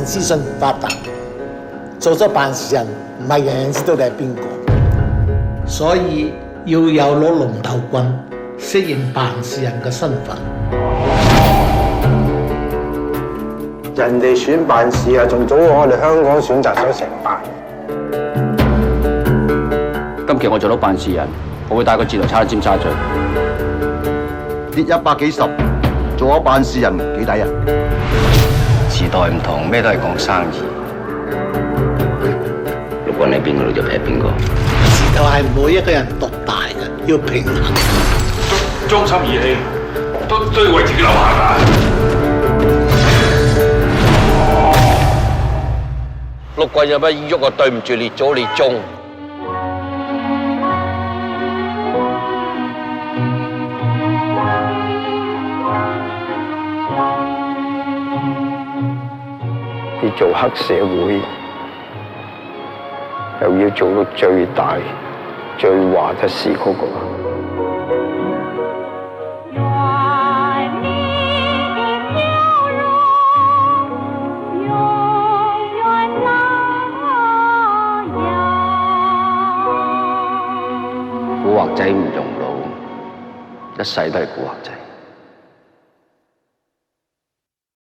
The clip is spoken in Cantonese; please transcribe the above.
資訊唔發達，做咗辦事人唔係人人知道你係邊個，所以要有攞龍頭棍適應辦事人嘅身份。人哋選辦事啊，仲早過我哋香港選擇咗成辦。今期我做到辦事人，我會帶個自動車去尖沙咀。跌100幾十，做咗辦事人幾抵啊！時代唔同，咩都係講生意。如果你邊個就劈邊個。時代係每一個人獨大嘅，要平衡。忠心義氣，都要為自己諗下㗎。陸軍有乜意喐啊？對唔住列祖列宗。要做黑社會，又要做到最大、最話嘅事嗰個。古惑仔唔用腦，一世都係古惑仔。